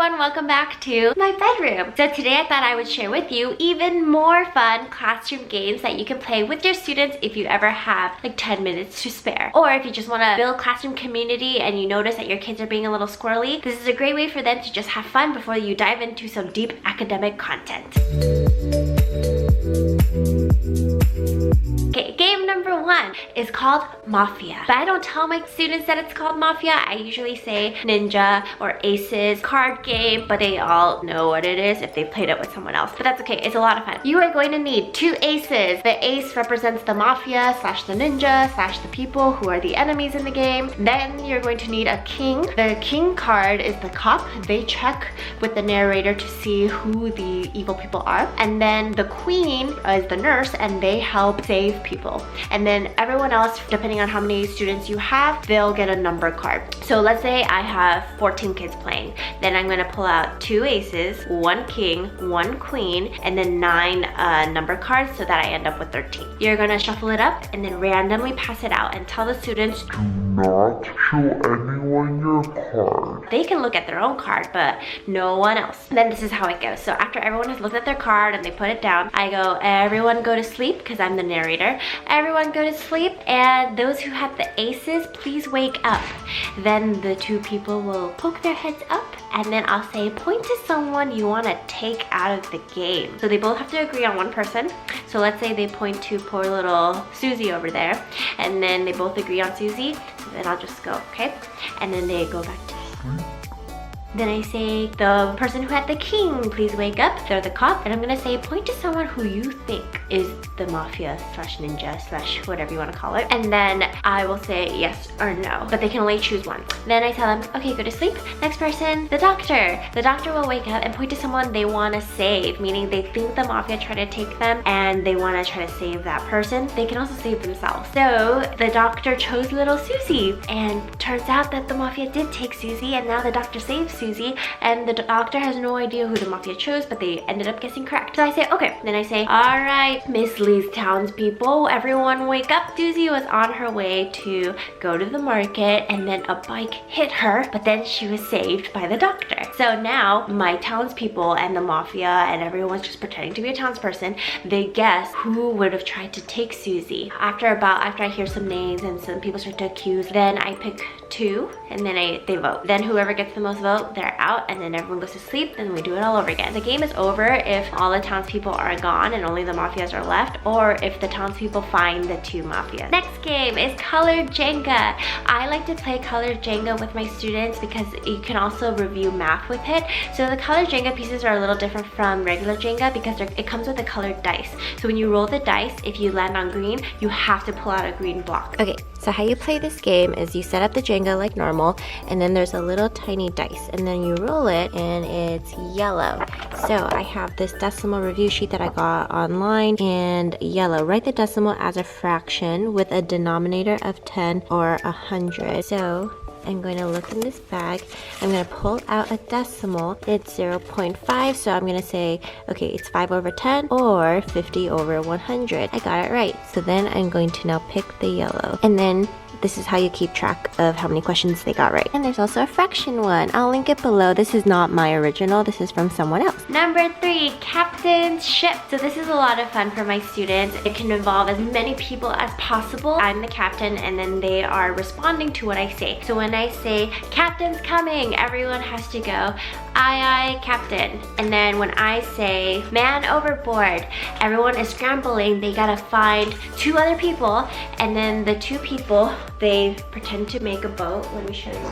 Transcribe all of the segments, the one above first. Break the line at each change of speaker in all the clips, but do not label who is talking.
everyone, welcome back to my bedroom. So today I thought I would share with you even more fun classroom games that you can play with your students if you ever have like 10 minutes to spare. Or if you just want to build classroom community and you notice that your kids are being a little squirrely, this is a great way for them to just have fun before you dive into some deep academic content. Okay, game number 1 is called Mafia. But I don't tell my students that it's called Mafia. I usually say Ninja or Aces card game, but they all know what it is if they played it with someone else. But that's okay, it's a lot of fun. You are going to need 2 aces. The ace represents the Mafia slash the Ninja slash the people who are the enemies in the game. Then you're going to need a king. The king card is the cop. They check with the narrator to see who the evil people are. And then the queen is the nurse and they help save people. And then everyone else, depending on how many students you have, they'll get a number card. So let's say I have 14 kids playing. Then I'm gonna pull out 2 aces, 1 king, 1 queen, and then 9 number cards so that I end up with 13. You're gonna shuffle it up and then randomly pass it out and tell the students, do not show anyone your card. They can look at their own card, but no one else. Then this is how it goes. So after everyone has looked at their card and they put it down, I go, everyone go to sleep, because I'm the narrator. Everyone go to sleep, and those who have the aces, please wake up. Then the 2 people will poke their heads up, and then I'll say, point to someone you want to take out of the game. So they both have to agree on one person. So let's say they point to poor little Susie over there, and then they both agree on Susie. So then I'll just go, okay? And then they go back to sleep. Then I say, the person who had the king, please wake up. They're the cop. And I'm gonna say, point to someone who you think is the Mafia slash Ninja slash whatever you wanna call it. And then I will say yes or no, but they can only choose one. Then I tell them, okay, go to sleep. Next person, the doctor. The doctor will wake up and point to someone they wanna save, meaning they think the Mafia tried to take them and they wanna try to save that person. They can also save themselves. So the doctor chose little Susie, and turns out that the Mafia did take Susie, and now the doctor saves Susie, and the doctor has no idea who the Mafia chose, but they ended up guessing correct. So I say, okay. Then I say, all right, Miss Lee's townspeople, everyone wake up. Susie was on her way to go to the market, and then a bike hit her, but then she was saved by the doctor. So now my townspeople and the Mafia and everyone's just pretending to be a townsperson. They guess who would have tried to take Susie. After I hear some names and some people start to accuse, then I pick 2, and then they vote. Then whoever gets the most vote, they're out, and then everyone goes to sleep, and we do it all over again. The game is over if all the townspeople are gone and only the Mafias are left, or if the townspeople find the 2 Mafias. Next game is Colored Jenga. I like to play Colored Jenga with my students because you can also review math with it. So the Colored Jenga pieces are a little different from regular Jenga because it comes with a colored dice. So when you roll the dice, if you land on green, you have to pull out a green block. Okay, so how you play this game is you set up the Jenga like normal, and then there's a little tiny dice, and then you roll it and it's yellow. So I have this decimal review sheet that I got online, and yellow. Write the decimal as a fraction with a denominator of 10 or 100. So I'm going to look in this bag. I'm going to pull out a decimal. It's 0.5, so I'm going to say, okay, it's 5 over 10 or 50 over 100. I got it right. So then I'm going to now pick the yellow. And then this is how you keep track of how many questions they got right. And there's also a fraction one. I'll link it below. This is not my original. This is from someone else. Number 3, Captain's Ship. So this is a lot of fun for my students. It can involve as many people as possible. I'm the captain, and then they are responding to what I say. So when I say, Captain's coming, everyone has to go, aye, aye, Captain. And then when I say, man overboard, everyone is scrambling. They gotta find 2 other people, and then the 2 people, they pretend to make a boat. Let me show you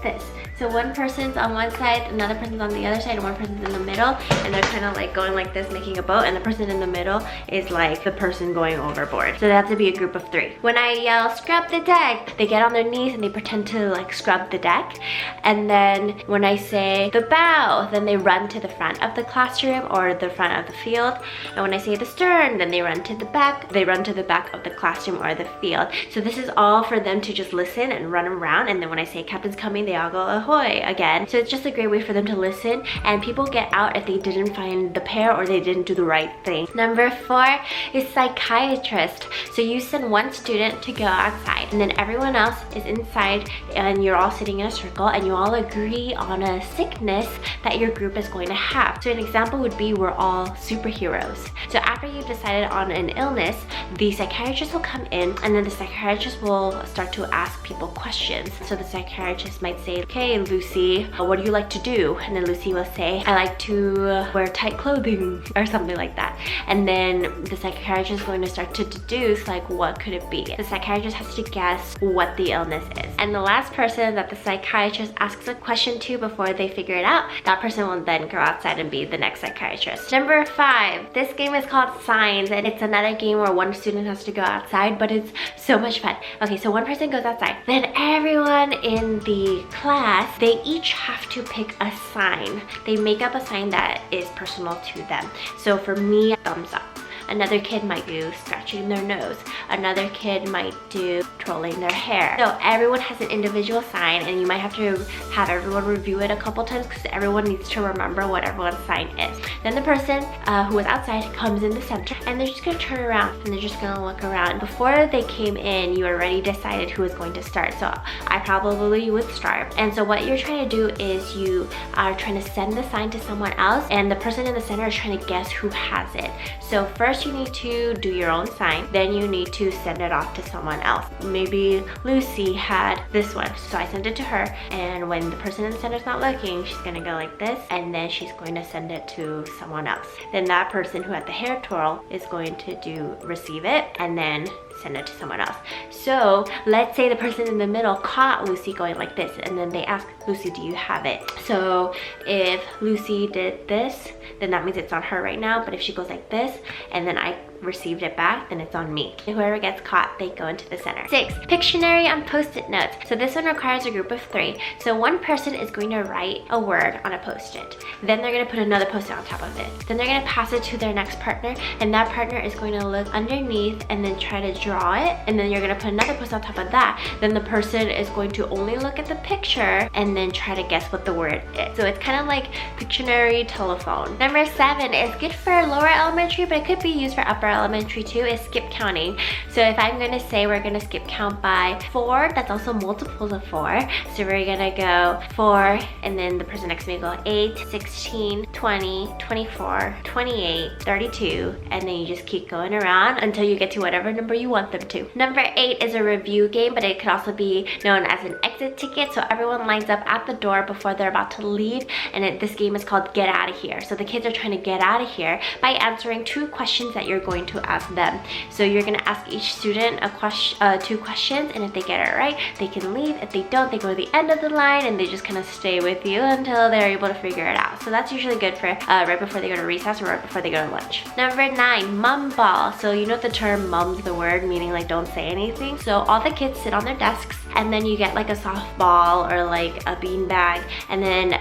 this. So one person's on one side, another person's on the other side, and one person's in the middle, and they're kind of like going like this, making a boat, and the person in the middle is like the person going overboard. So they have to be a group of 3. When I yell, scrub the deck, they get on their knees and they pretend to like scrub the deck. And then when I say the bow, then they run to the front of the classroom or the front of the field. And when I say the stern, then they run to the back. They run to the back of the classroom or the field. So this is all for them to just listen and run around. And then when I say captain's coming, they all go, toy again. So it's just a great way for them to listen, and people get out if they didn't find the pair or they didn't do the right thing. Number 4 is psychiatrist. So you send one student to go outside, and then everyone else is inside, and you're all sitting in a circle, and you all agree on a sickness that your group is going to have. So an example would be we're all superheroes. So after you've decided on an illness, the psychiatrist will come in, and then the psychiatrist will start to ask people questions. So the psychiatrist might say, okay, Lucy, what do you like to do? And then Lucy will say, I like to wear tight clothing or something like that. And then the psychiatrist is going to start to deduce, like, what could it be? The psychiatrist has to guess what the illness is. And the last person that the psychiatrist asks a question to before they figure it out, that person will then go outside and be the next psychiatrist. Number 5, this game is called Signs, and it's another game where one student has to go outside, but it's so much fun. Okay, so one person goes outside, then everyone in the class, they each have to pick a sign. They make up a sign that is personal to them. So for me, thumbs up. Another kid might do scratching their nose. Another kid might do twirling their hair. So everyone has an individual sign, and you might have to have everyone review it a couple times because everyone needs to remember what everyone's sign is. Then the person who is outside comes in the center, and they're just gonna turn around and they're just gonna look around. Before they came in, you already decided who was going to start. So I probably would start. And so what you're trying to do is you are trying to send the sign to someone else, and the person in the center is trying to guess who has it. So first you need to do your own sign, then you need to send it off to someone else. Maybe Lucy had this one, so I sent it to her, and when the person in the center is not looking, she's gonna go like this, and then she's going to send it to someone else. Then that person who had the hair twirl is going to receive it, and then send it to someone else. So let's say the person in the middle caught Lucy going like this, and then they ask, Lucy, do you have it? So if Lucy did this, then that means it's on her right now, but if she goes like this, and then I received it back, then it's on me. Whoever gets caught, they go into the center. 6, Pictionary on Post-it notes. So this one requires a group of 3. So one person is going to write a word on a Post-it. Then they're gonna put another Post-it on top of it. Then they're gonna pass it to their next partner, and that partner is going to look underneath and then try to draw it, and then you're gonna put another Post-it on top of that. Then the person is going to only look at the picture and then try to guess what the word is. So it's kind of like Pictionary telephone. Number 7 is good for lower elementary, but it could be used for upper elementary too, is skip counting. So if I'm gonna say we're gonna skip count by 4, that's also multiples of 4. So we're gonna go 4, and then the person next to me will go 8, 16, 20, 24, 28, 32, and then you just keep going around until you get to whatever number you want them to. Number 8 is a review game, but it could also be known as an exit ticket. So everyone lines up at the door before they're about to leave, and this game is called Get Out of Here. So the kids are trying to get out of here by answering 2 questions that you're going to ask them. So you're gonna ask each student a question, 2 questions, and if they get it right, they can leave. If they don't, they go to the end of the line, and they just kind of stay with you until they're able to figure it out. So that's usually good for right before they go to recess or right before they go to lunch. Number 9, mum ball. So you know the term mum's the word, meaning like don't say anything. So all the kids sit on their desks, and then you get like a softball or like a beanbag, and then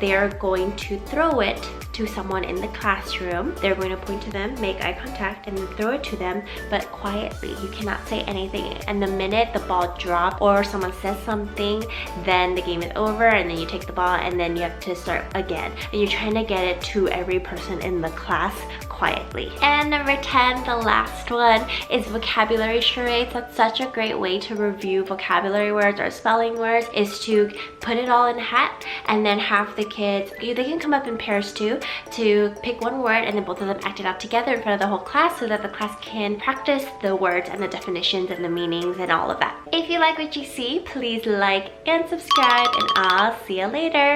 they're going to throw it to someone in the classroom. They're going to point to them, make eye contact, and then throw it to them, but quietly. You cannot say anything. And the minute the ball drops or someone says something, then the game is over, and then you take the ball, and then you have to start again. And you're trying to get it to every person in the class quietly. And number 10, the last one, is vocabulary charades. That's such a great way to review vocabulary words or spelling words, is to put it all in a hat, and then have the kids, they can come up in pairs too, to pick one word, and then both of them act it out together in front of the whole class so that the class can practice the words and the definitions and the meanings and all of that. If you like what you see, please like and subscribe, and I'll see you later.